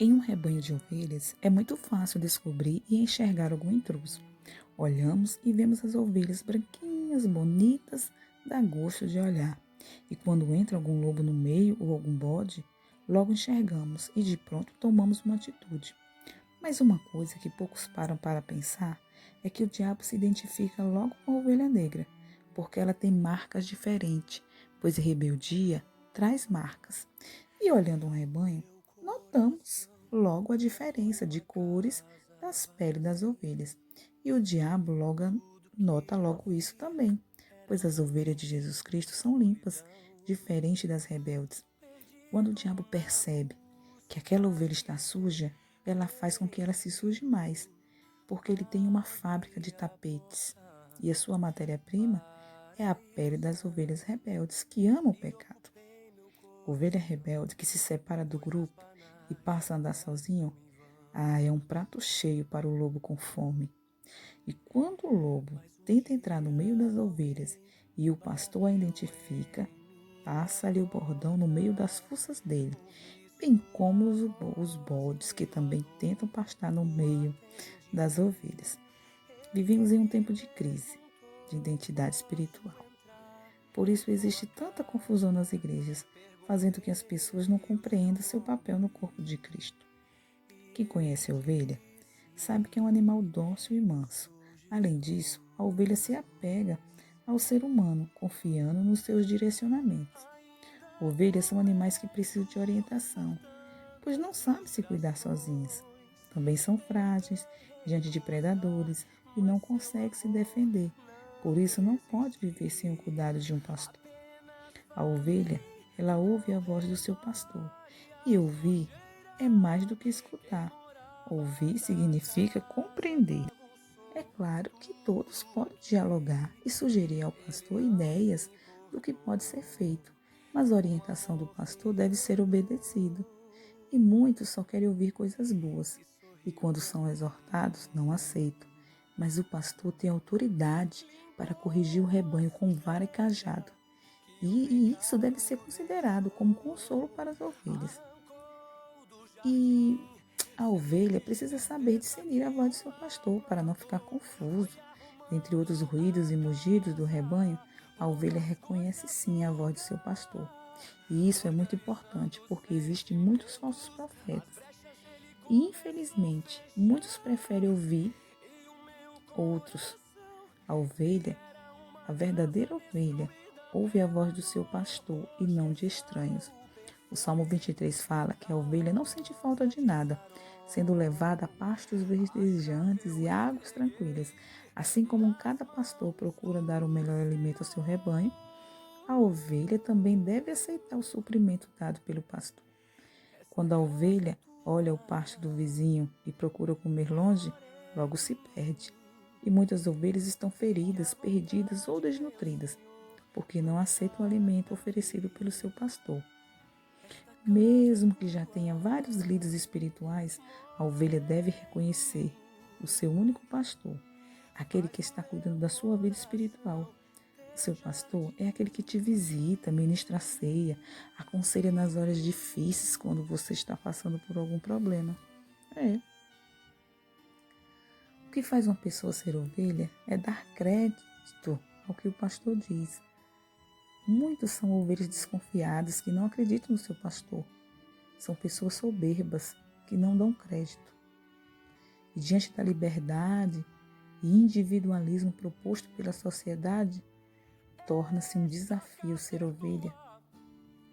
Em um rebanho de ovelhas, é muito fácil descobrir e enxergar algum intruso. Olhamos e vemos as ovelhas branquinhas, bonitas, dá gosto de olhar. E quando entra algum lobo no meio ou algum bode, logo enxergamos e de pronto tomamos uma atitude. Mas uma coisa que poucos param para pensar é que o diabo se identifica logo com a ovelha negra, porque ela tem marcas diferentes, pois rebeldia traz marcas. E olhando um rebanho, notamos logo a diferença de cores das peles das ovelhas. E o diabo nota logo isso também, pois as ovelhas de Jesus Cristo são limpas, diferente das rebeldes. Quando o diabo percebe que aquela ovelha está suja, ela faz com que ela se suje mais, porque ele tem uma fábrica de tapetes e a sua matéria-prima é a pele das ovelhas rebeldes que amam o pecado. Ovelha rebelde que se separa do grupo e passa a andar sozinho, é um prato cheio para o lobo com fome. E quando o lobo tenta entrar no meio das ovelhas e o pastor a identifica, passa-lhe o bordão no meio das fuças dele, bem como os bodes que também tentam pastar no meio das ovelhas. Vivemos em um tempo de crise, de identidade espiritual. Por isso existe tanta confusão nas igrejas, fazendo que as pessoas não compreendam seu papel no corpo de Cristo. Quem conhece a ovelha sabe que é um animal dócil e manso. Além disso, a ovelha se apega ao ser humano, confiando nos seus direcionamentos. Ovelhas são animais que precisam de orientação, pois não sabem se cuidar sozinhas. Também são frágeis diante de predadores e não conseguem se defender. Por isso, não pode viver sem o cuidado de um pastor. A ovelha, ela ouve a voz do seu pastor. E ouvir é mais do que escutar. Ouvir significa compreender. É claro que todos podem dialogar e sugerir ao pastor ideias do que pode ser feito, mas a orientação do pastor deve ser obedecida. E muitos só querem ouvir coisas boas, e quando são exortados, não aceitam. Mas o pastor tem autoridade para corrigir o rebanho com vara e cajado. E isso deve ser considerado como consolo para as ovelhas. E a ovelha precisa saber discernir a voz do seu pastor para não ficar confuso. Entre outros ruídos e mugidos do rebanho, a ovelha reconhece sim a voz do seu pastor. E isso é muito importante porque existem muitos falsos profetas. E infelizmente, muitos preferem ouvir outros. A ovelha, a verdadeira ovelha, ouve a voz do seu pastor e não de estranhos. O Salmo 23 fala que a ovelha não sente falta de nada, sendo levada a pastos verdejantes e águas tranquilas. Assim como cada pastor procura dar o melhor alimento ao seu rebanho, a ovelha também deve aceitar o suprimento dado pelo pastor. Quando a ovelha olha o pasto do vizinho e procura comer longe, logo se perde. E muitas ovelhas estão feridas, perdidas ou desnutridas, porque não aceitam o alimento oferecido pelo seu pastor. Mesmo que já tenha vários líderes espirituais, a ovelha deve reconhecer o seu único pastor, aquele que está cuidando da sua vida espiritual. O seu pastor é aquele que te visita, ministra a ceia, aconselha nas horas difíceis quando você está passando por algum problema. O que faz uma pessoa ser ovelha é dar crédito ao que o pastor diz. Muitos são ovelhas desconfiadas que não acreditam no seu pastor. São pessoas soberbas que não dão crédito. E diante da liberdade e individualismo proposto pela sociedade, torna-se um desafio ser ovelha.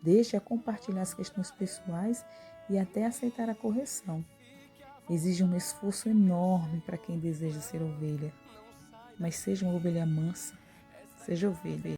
Deixe a compartilhar as questões pessoais e até aceitar a correção. Exige um esforço enorme para quem deseja ser ovelha. Mas seja uma ovelha mansa, seja ovelha.